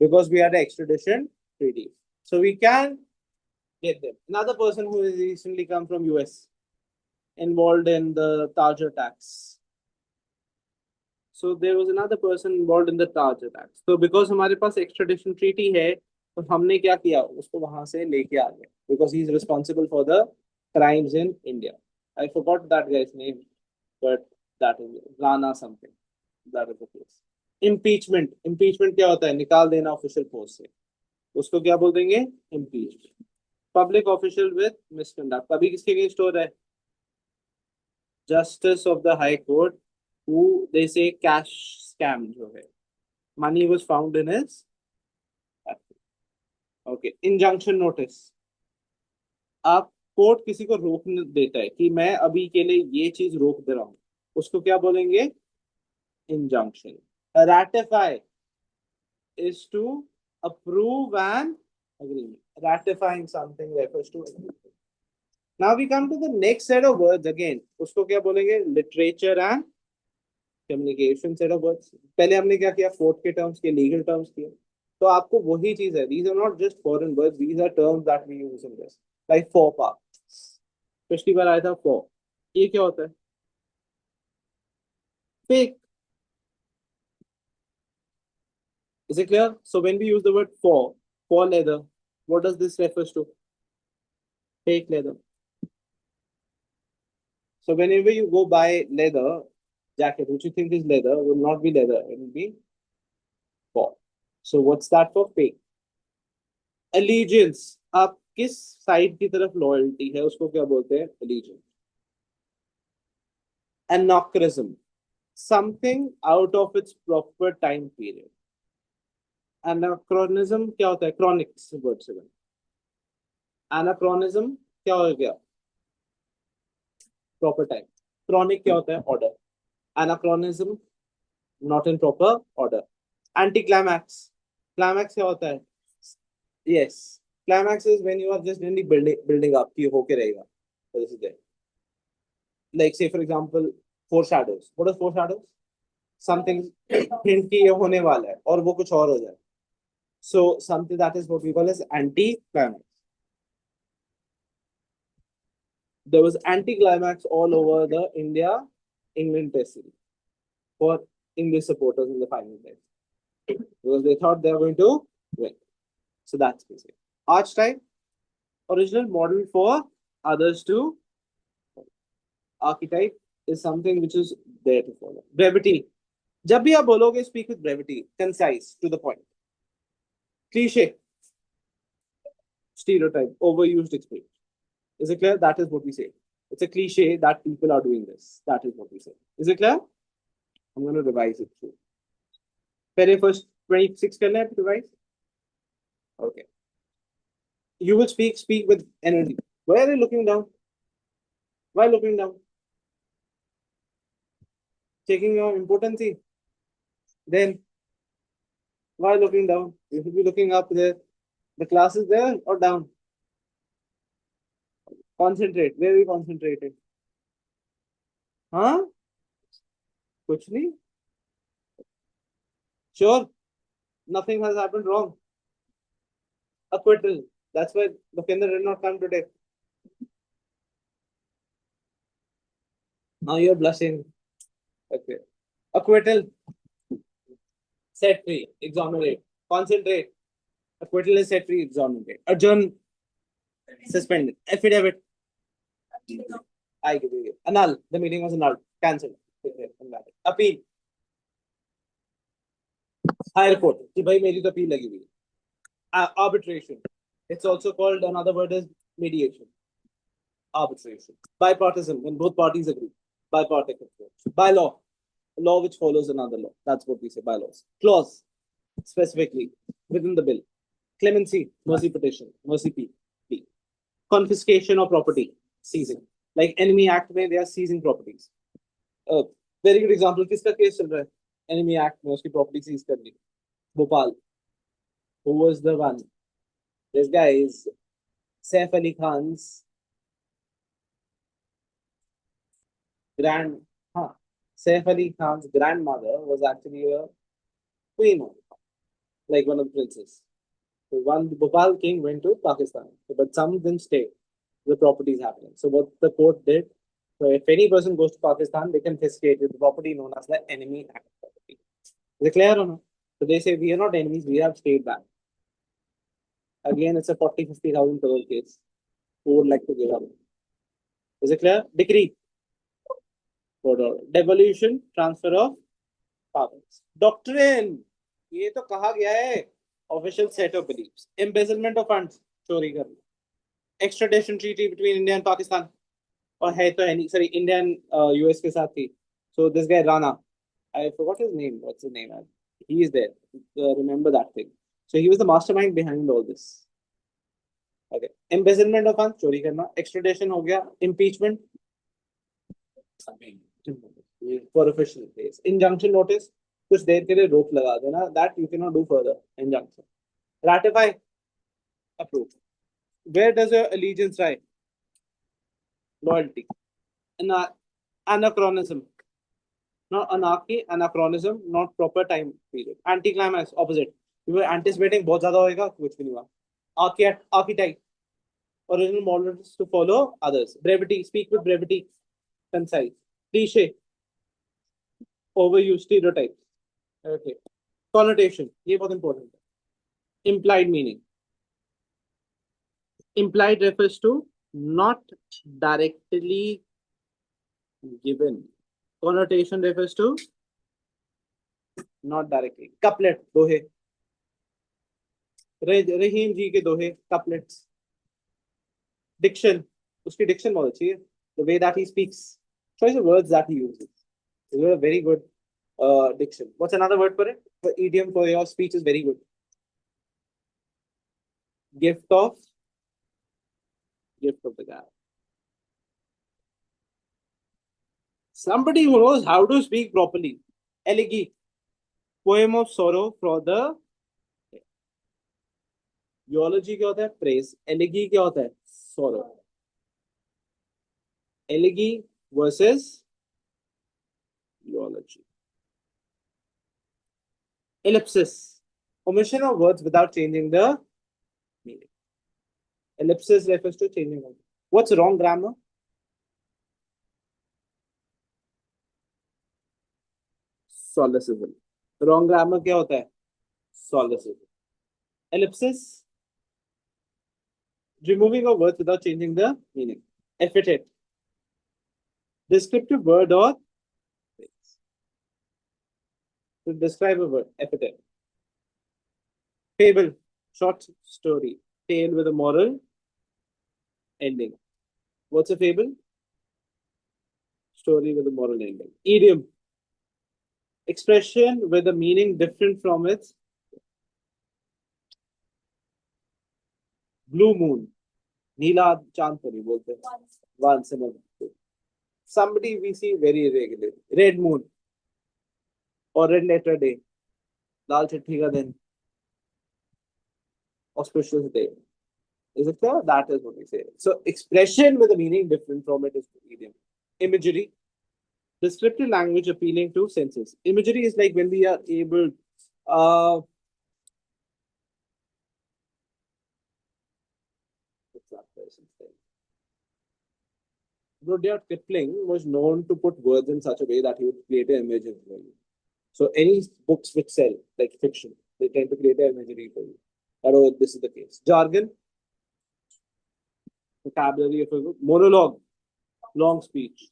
because we had an extradition treaty. So we can get them. Another person who has recently come from US, involved in the Taj attacks. So there was another person involved in the Taj attacks. So because हमारे पास extradition treaty है, तो हमने क्या किया? उसको वहां से लेके आ गए. Because he is responsible for the crimes in India. I forgot that guy's name, but that is Rana something. That is the case. Impeachment, impeachment क्या होता है? निकाल देना ऑफिशियल पोस्ट से, उसको क्या बोल देंगे? Impeach. Public official with misconduct, अभी किसके अगेंस्ट हो रहा है? Justice of the high court who they से कैश स्कैम जो है, money was found in his. Okay. Injunction notice, आप कोर्ट किसी को रोक देता है कि मैं अभी के लिए ये चीज रोक दे रहा हूं, उसको क्या बोलेंगे? Injunction. Ratify is to approve an agreement. Ratifying something refers to agreement. Now we come to the next set of words again. उसको क्या बोलेंगे? Literature and communication set of words. पहले हमने क्या किया? कोर्ट के टर्म्स के, लीगल टर्म्स किए. तो आपको वही चीज है. These are not just foreign words. These are terms that we use in this. Like for parts. पिछली बार आया था for. ये क्या होता है? Fake. Is it clear? So when we use the word for leather, what does this refers to? Fake leather. So whenever you go buy leather jacket, which you think is leather, will not be leather. It will be for. So what's that for? Fake. Allegiance. आप किस side की तरफ loyalty है, उसको क्या बोलते हैं? Allegiance. Anachronism. Something out of its proper time period. Anachronism क्या होता है? Chronics वर्ड से बना. Anachronism क्या हो गया? Proper time. Chronic क्या होता है? Order. Anachronism, not in proper order. Anticlimax. Climax क्या होता है? Yes. Climax is when you are just really building up कि होके रहेगा. So this is there. Like say for example, foreshadows. What is foreshadows? Something hint कि ये होने वाला है और वो कुछ और हो जाए. So something that is what we call as anti-climax. There was anti-climax all over the India-England test series for English supporters in the final test because they thought they were going to win. So that's basic. Archetype, original model for others to. Archetype is something which is there to follow. Brevity. जब भी आप बोलोगे, speak with brevity, concise, to the point. Cliche, stereotype, overused expression. Is it clear? That is what we say. It's a cliche that people are doing this. That is what we say. Is it clear? I'm going to revise it through. पहले first 26 करना है revise. Okay. You will speak with energy. Why are you looking down? Why looking down? Checking your importancy. Then why looking down? You should be looking up there. The class is there or down? Concentrate. Where are you concentrated? Huh? कुछ नहीं? Sure? Nothing has happened wrong. Acquittal. That's why Lokendra did not come today. Now you're blushing. Okay. Acquittal. Set free. Exonerate. Concentrate. Acquittal is set free. Exonerate. Adjourn. Suspended. Affidavit. I give you. Annul. The meeting was annulled. Cancelled. Appeal. Higher court. कि भाई मेरी तो appeal लगी हुई है. Arbitration. It's also called, another word is mediation. Arbitration. Bipartisan, when both parties agree. Bipartisan approach. Bylaw. A law which follows another law. That's what we say, bylaws. Clause. Specifically within the bill. Clemency. Mercy petition. Mercy plea. Confiscation of property. Seizing. Like Enemy Act में they are seizing properties. Very good example. किसका case चल रहा है? Enemy Act में उसकी property seize कर ली. Bhopal. Who was the one? This guy is Saif Ali Khan's Saif Ali Khan's grandmother was actually a queen, like one of the princes. So one Bhopal king went to Pakistan, but some didn't stay. The property is happening. So what the court did, so if any person goes to Pakistan, they confiscate the property known as the Enemy Act property. Is it clear or no? So they say we are not enemies, we have stayed back. Again, it's a 40-50,000 crore case. Who would like to give up? Is it clear? Decree. Court order. Devolution, transfer of powers. Doctrine. ये तो कहा गया है. Official set of beliefs. Embezzlement of funds. चोरी करना. Extradition treaty between India and Pakistan. और है तो है नहीं. Sorry, India and US के साथ थी. So this guy Rana, I forgot his name. What's his name? He is there. Remember that thing. So he was the mastermind behind all this. Okay. Embezzlement of funds, चोरी करना. Extradition हो गया. Impeachment. For official case. Injunction notice. कुछ देर के लिए रोक लगा देना. That you cannot do further. Injunction. Ratify. Approve. Where does your allegiance lie? Loyalty. Anachronism. Not anarchy, anachronism, not proper time period. Anticlimax, opposite. You were anticipating बहुत ज़्यादा होएगा, कुछ भी नहीं हुआ. Archetype. Original models to follow others. Brevity, speak with brevity. Concise. Cliche. Overuse, stereotypes. Okay. Connotation. ये बहुत important. Implied meaning. Implied refers to not directly given. Connotation refers to not directly. Couplet, दोहे. रहीम जी के दोहे, couplets. Diction, उसकी diction बहुत अच्छी है. The way that he speaks, choice of words that he uses. Is a very good diction. What's another word for it? The idiom for your speech is very good. Gift of the gab. Somebody who knows how to speak properly. Elegy, poem of sorrow for the eulogy क्या होता है? Praise. Elegy क्या होता है? Sorrow. Elegy versus eulogy. Ellipsis, omission of words without changing the meaning. Ellipsis refers to changing of. What's wrong grammar? Soluble. Wrong grammar क्या होता है? Soluble. Ellipsis, removing of words without changing the meaning. Epithet, descriptive word or phrase. To describe a word, epithet. Fable, short story, tale with a moral ending. What's a fable? Story with a moral ending. Idiom, expression with a meaning different from its. Blue moon, नीला चांद को नहीं बोलते. Once in a while. Somebody we see very regularly. Red moon or red letter day. लाल चिट्ठी का दिन. Auspicious day. Is it clear? That is what we say. So expression with a meaning different from it is idiom. Imagery, descriptive language appealing to senses. Imagery is like when we are able. What's that person's name? Rudyard Kipling was known to put words in such a way that he would create an image as well. So any books which sell, like fiction, they tend to create an imagery for you. Oh, this is the case. Jargon, vocabulary of a book. Monologue, long speech.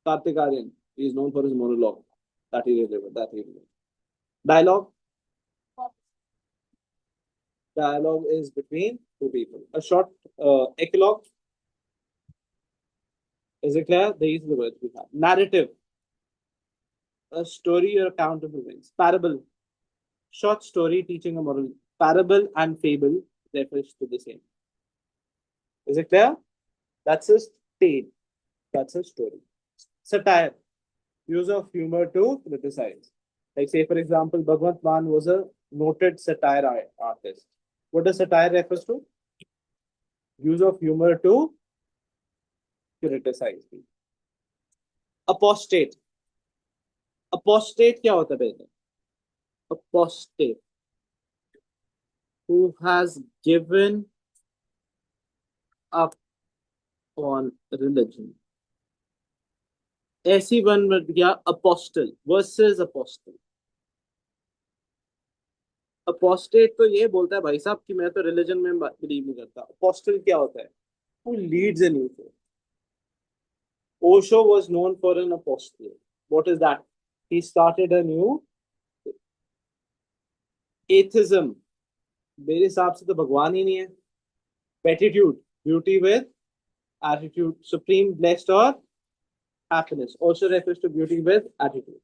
Kartik Aaryan, he is known for his monologue. That he delivered. Dialogue. Dialogue is between two people. A short eclogue. Is it clear? These are the words we have. Narrative, a story or account of events. Parable, short story teaching a moral. Parable and fable refers to the same. Is it clear? That's a tale. That's a story. Satire, use of humor to criticize. Like say for example, Bhagwant Mann was a noted satire artist. What does satire refers to? Use of humor to criticize. Apostate. Apostate क्या होता है बेटा? Apostate, who has given up on religion. ऐसी one word गया apostle versus apostle. Apostate तो ये बोलता है भाई साहब कि मैं तो religion में बिलीव नहीं करता. Apostle क्या होता है? Who leads a new faith. Osho was known for an apostle. What is that? He started a new atheism. मेरे हिसाब से तो भगवान ही नहीं है. Beatitude, beauty with attitude. Supreme blessed or happiness also refers to beauty with attitude.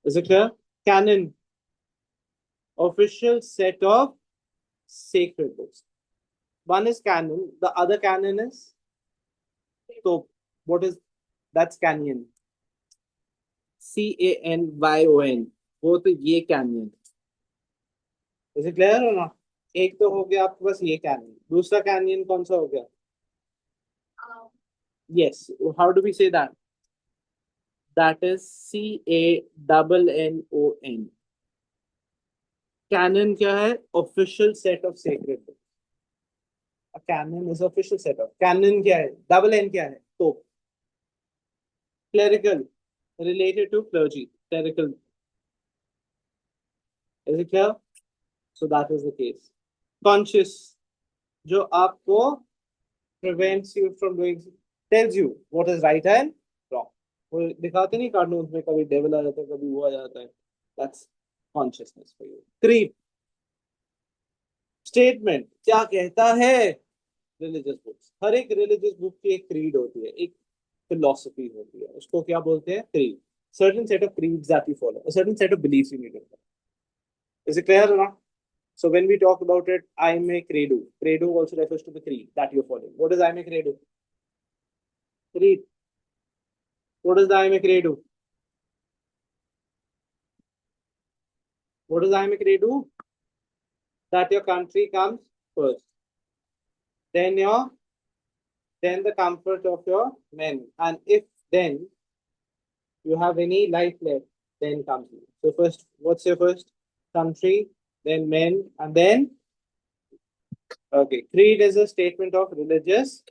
Is it clear? Canon, official set of sacred books. One is canon, the other canon is. So what is that's canyon? CANYON. वो तो ये canyon. Is it clear or not? एक तो हो गया आपके पास ये canyon. दूसरा canyon कौन सा हो गया? Yes. How do we say that? That is CANNON. Canon क्या है? Official set of sacred books. A canon is official set of. Canon क्या है? Double N क्या है? तो. Clerical, related to clergy. Clerical. Is it clear? So that is the case. Conscious, जो आपको prevents you from doing, tells you what is right and wrong. वो दिखाते नहीं कार्टून्स में कभी devil आ जाता है कभी वो आ जाता है. That's consciousness for you. Creed, statement, क्या कहता है? Religious books. हर एक religious book की एक creed होती है, एक philosophy होती है. उसको क्या बोलते हैं? Creed. Certain set of creeds that you follow. A certain set of beliefs you need to follow. Is it clear or not? So when we talk about it, I may credo. Credo also refers to the creed that you're following. What is I may credo? Creed. What does the iambic ray do? What does iambic ray do? That your country comes first. Then the comfort of your men. And if then you have any life left, then comes you. So first, what's your first? Country, then men, and then okay. Creed is a statement of religious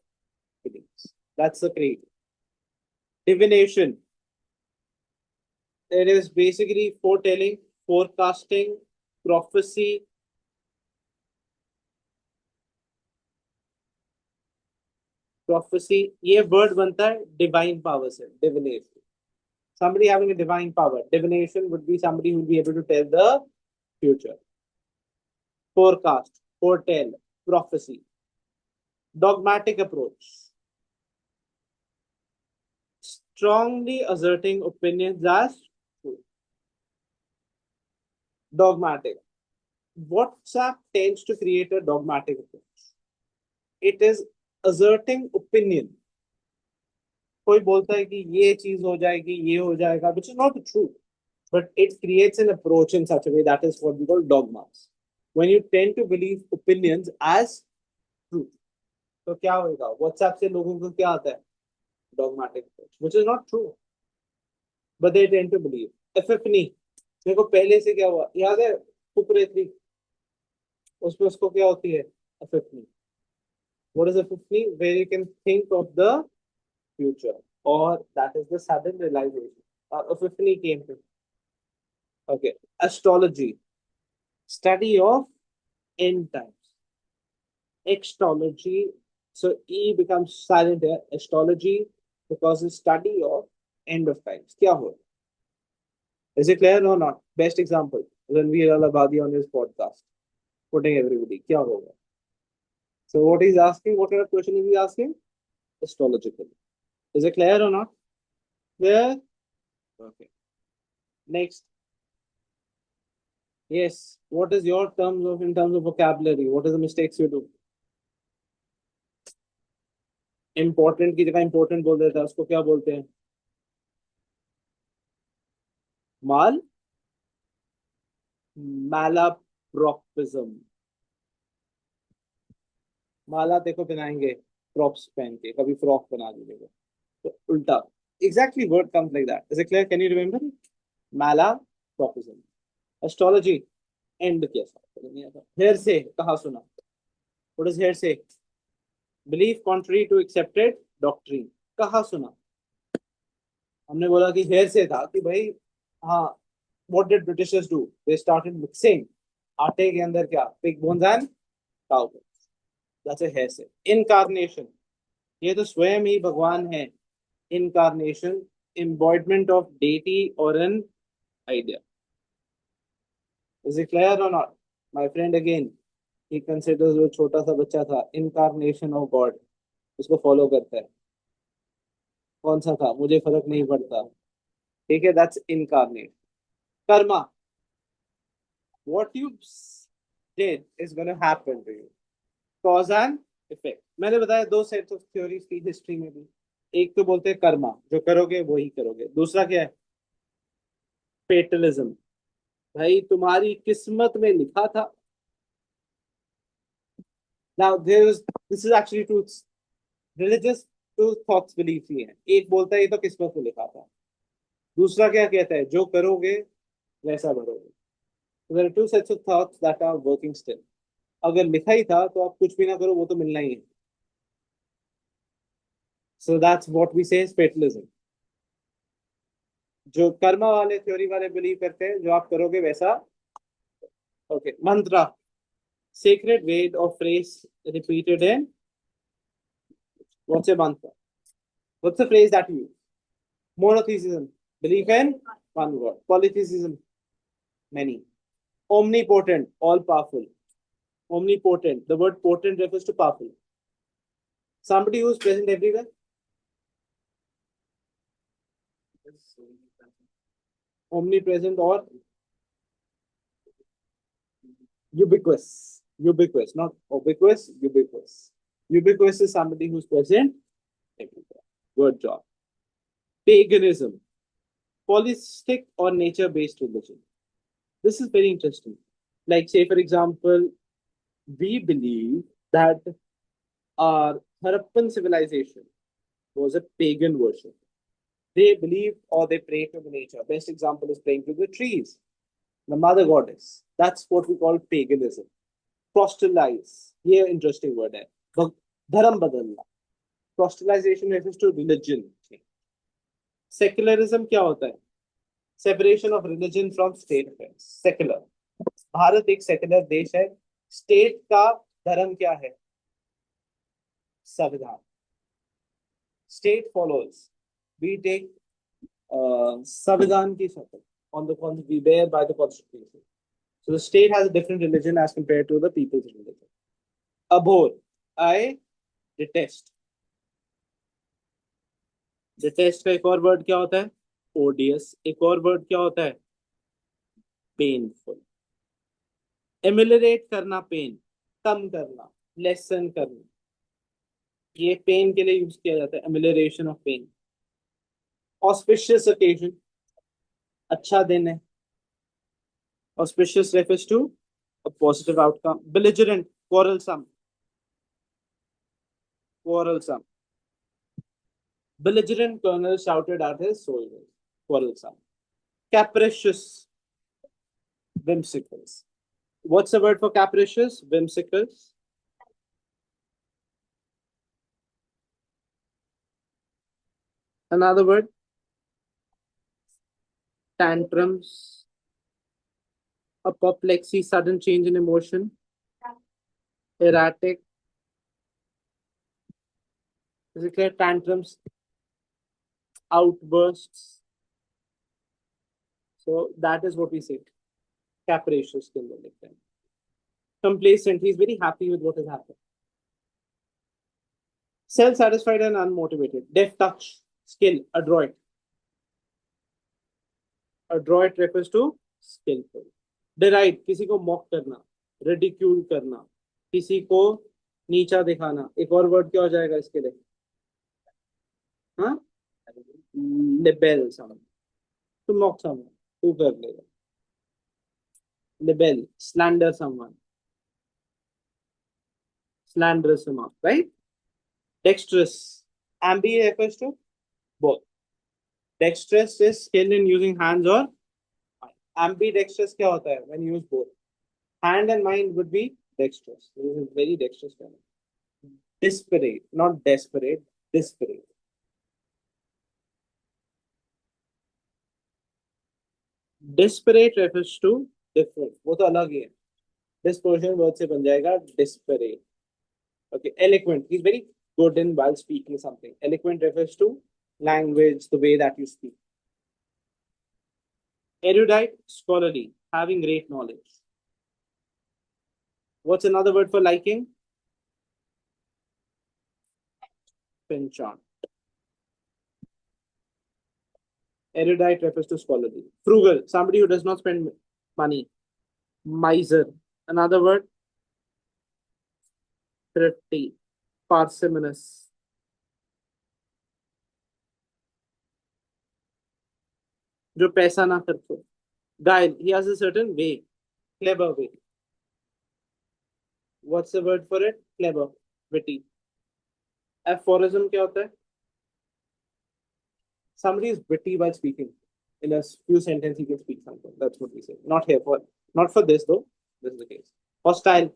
beliefs. That's the creed. Divination. It is basically foretelling, forecasting, prophecy. Prophecy. ये word बनता है divine power से. Divination. Somebody having a divine power. Divination would be somebody who will be able to tell the future. Forecast, foretell, prophecy. Dogmatic approach. Strongly asserting opinions as true. Dogmatic. WhatsApp tends to create a dogmatic approach. It is asserting opinion. कोई बोलता है कि ये चीज हो जाएगी, ये हो जाएगा, which is not true. But it creates an approach in such a way that is what we call dogmas. When you tend to believe opinions as truth, तो क्या होगा? WhatsApp से लोगों को क्या आता है? Dogmatic approach, which is not true. But they tend to believe. Epiphany. देखो पहले से क्या हुआ? याद है? फुकरेत्री. उसमें उसको क्या होती है? Epiphany. What is epiphany? Where you can think of the future, or that is the sudden realization. Epiphany came to. Okay. Astrology. Study of end times. Extology. So E becomes silent here. Astrology, because the study of end of times. क्या हो? Is it clear or not? Best example. Ranveer Al-Abadi on his podcast. Putting everybody. क्या होगा? So what he's asking, what kind of question is he asking? Astrological. Is it clear or not? Clear? Okay. Next. Yes. What is your terms of in terms of vocabulary? What are the mistakes you do? Important की जगह important बोल देता है, उसको क्या बोलते हैं? माल malapropism. माला देखो पहनाएंगे props पहन के, कभी फ्रॉक बना दीजिएगा तो उल्टा. Exactly word comes like that. Is it clear? Can you remember? Malapropism. Astrology. End किया था. Hearsay कहाँ सुना? What is hearsay? Belief contrary to accepted doctrine. कहाँ सुना? हमने बोला कि hearsay था कि भाई हाँ. What did Britishers do? They started mixing आटे के अंदर क्या? Pig bones and cow bones. That's a hearsay. Incarnation. ये तो स्वयं ही भगवान है. Incarnation, embodiment of deity or an idea. Is it clear or not? My friend again, he considers जो छोटा सा बच्चा था, incarnation of God, उसको follow करता है. कौन सा था? मुझे फर्क नहीं पड़ता. ठीक है, that's incarnate. Karma. What you did is going to happen to you. Cause and effect. मैंने बताया दो सेट्स ऑफ थ्योरीज थी हिस्ट्री में भी. एक तो बोलते हैं कर्मा, जो करोगे वही करोगे. दूसरा क्या है? फेटलिज्म. भाई तुम्हारी किस्मत में लिखा था. Now this is actually two religious two thoughts beliefs ही हैं. एक बोलता है ये तो किस्मत में लिखा था. दूसरा क्या कहता है? जो करोगे वैसा भरोगे. So there are two sets of thoughts that are working still. अगर लिखा ही था तो आप कुछ भी ना करो वो तो मिलना ही है. So that's what we say is fatalism. जो कर्मा वाले थ्योरी वाले बिलीव करते हैं जो आप करोगे वैसा. Okay. Mantra. Sacred word or phrase repeated in. What's a mantra? What's the phrase that you use? Monotheism. Belief in one God. Polytheism. Many. Omnipotent. All powerful. Omnipotent. The word potent refers to powerful. Somebody who is present everywhere. Omnipresent or ubiquitous. Ubiquitous, not ubiquitous, ubiquitous. Ubiquitous is somebody who's present everywhere. Good job. paganism, polytheistic or nature-based religion. This is very interesting. Like, say, for example, we believe that our Harappan civilization was a pagan worship. They believe or they pray to the nature. Best example is praying to the trees, the mother goddess. That's what we call paganism. Proselytize. Here, interesting word है. Dharam badalna. Proselytization refers to religion. Secularism क्या होता है? Separation of religion from state affairs. Secular. Bharat एक secular देश है. State का धर्म क्या है? संविधान. State follows. We take संविधान की शपथ on the we bear by the constitution. So the state has a different religion as compared to the people's religion. Abhor. I detest. Detest का एक और वर्ड क्या होता है? Odious. एक और वर्ड क्या होता है? Painful. Ameliorate करना pain. कम करना. Lessen करना. ये pain के लिए यूज किया जाता है. Amelioration of pain. Auspicious occasion. अच्छा दिन है. Auspicious refers to a positive outcome. Belligerent, quarrelsome. Quarrelsome. Belligerent colonel shouted at his soldiers. Quarrelsome. Capricious. Whimsicals. What's the word for capricious? Whimsicals. Another word. Tantrums. Apoplexy, sudden change in emotion. Erratic. Is it clear? Tantrums. Outbursts. So that is what we say. Capricious. Complacent. He's very happy with what has happened. Self-satisfied and unmotivated. Deft touch. Skill. Adroit. Adroit refers to skillful. Deride. किसी को mock करना. Ridicule करना. किसी को नीचा दिखाना. एक और word क्या हो जाएगा इसके लिए? हाँ? Libel someone. To mock someone. तू कर लेगा. Libel. Slander someone. Slanderous remark. Right? Dexterous. Ambi refers to both. Dexterous is skill in using hands or mind. Ambidextrous क्या होता है? When you use both. Hand and mind would be dexterous. This is very dexterous. Disparate, not desperate. Disparate. Disparate refers to different. वो तो अलग ही है. Dispersion word से बन जाएगा disparate. Okay. Eloquent. He's very good in while speaking something. Eloquent refers to language, the way that you speak. Erudite, scholarly, having great knowledge. What's another word for liking? Penchant. Erudite refers to scholarly. Frugal, somebody who does not spend money. Miser. Another word? Thrifty. Parsimonious. जो पैसा ना खर्चो. Guile, he has a certain way, clever way. What's the word for it? Clever, witty. Aphorism क्या होता है? Somebody is witty while speaking. In a few sentences, he can speak something. That's what we say. Not for this though. This is the case. Hostile,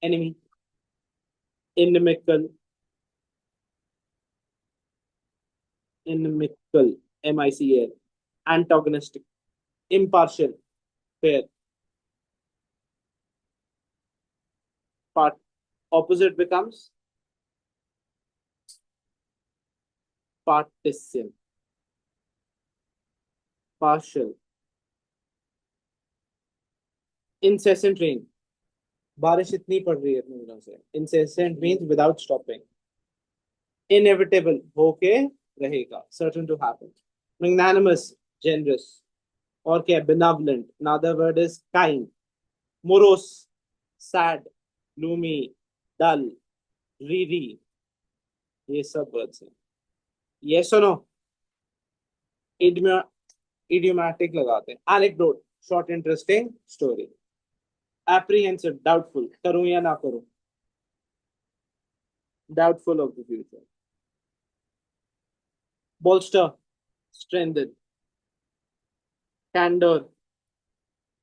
enemy. Inimical. M-I-C-A-L. Antagonistic. Impartial. Fair. Part. Opposite becomes partisan. Partial. Incessant rain. बारिश इतनी पड़ रही है इतने दिनों से. Incessant means without stopping. Inevitable. होके रहेगा. Certain to happen. Magnanimous. Generous. और क्या? Benevolent. Another word is kind. Morose. Sad. Gloomy. Dull. Dreary. ये सब words हैं. Yes or no? idiomatic लगाते हैं. Anecdote, short interesting story. Apprehensive, doubtful, करूं या ना करूं. Doubtful of the future. Bolster, strengthen. Candor,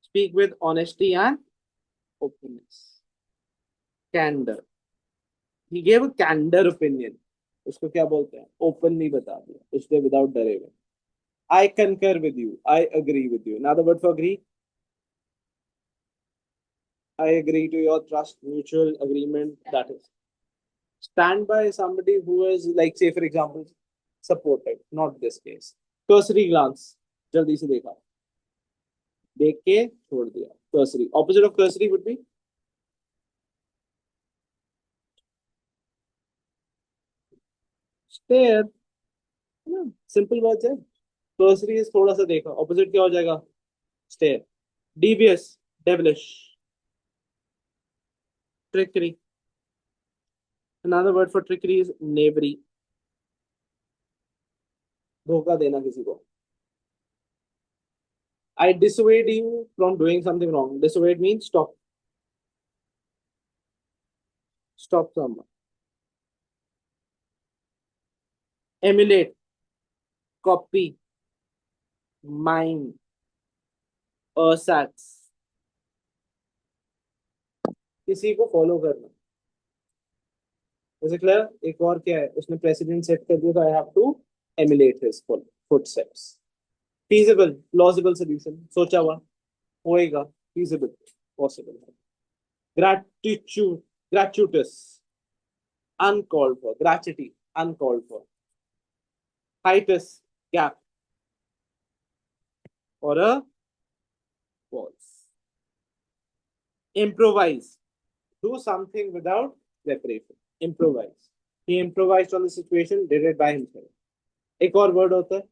speak with honesty and openness. Candor. He gave a candor opinion. उसको क्या बोलते हैं? Open नहीं बता दिया. इसलिए without डरे हुए. I concur with you. I agree with you. Another word for agree. I agree to your trust, mutual agreement. That is. Stand by somebody who is, like, say, for example, supportive. Not this case. Cursory glance. जल्दी से देखा. देख के छोड़ दिया. Cursory. Opposite of cursory would be stare. Simple words है. Cursory is थोड़ा सा देखा. Opposite क्या हो जाएगा? Stare. Devious, devilish. Trickery. Another word for trickery is knavery. धोखा देना किसी को. I dissuade you from doing something wrong. Dissuade means stop. Stop someone. Emulate, copy, mime, ersatz. किसी को फॉलो करना. Is it clear? एक और क्या है? उसने प्रेसिडेंट सेट कर दिया तो I have to emulate his footsteps. Feasible, plausible solution. सोचा हुआ, होएगा. Feasible, possible. Gratitude, gratuitous, uncalled for. Gratuity, uncalled for. Hiatus, gap, or a pause. Improvise, do something without preparation. Improvise. He improvised on the situation, did it by himself. एक और word होता है.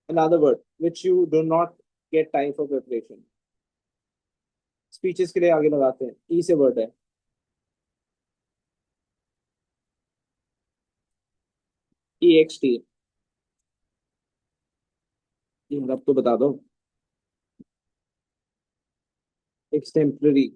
Another word which you do not get time for preparation. Speeches के लिए आगे लगाते हैं. E से word है. EXT. अब तो बता दो. Extemporary.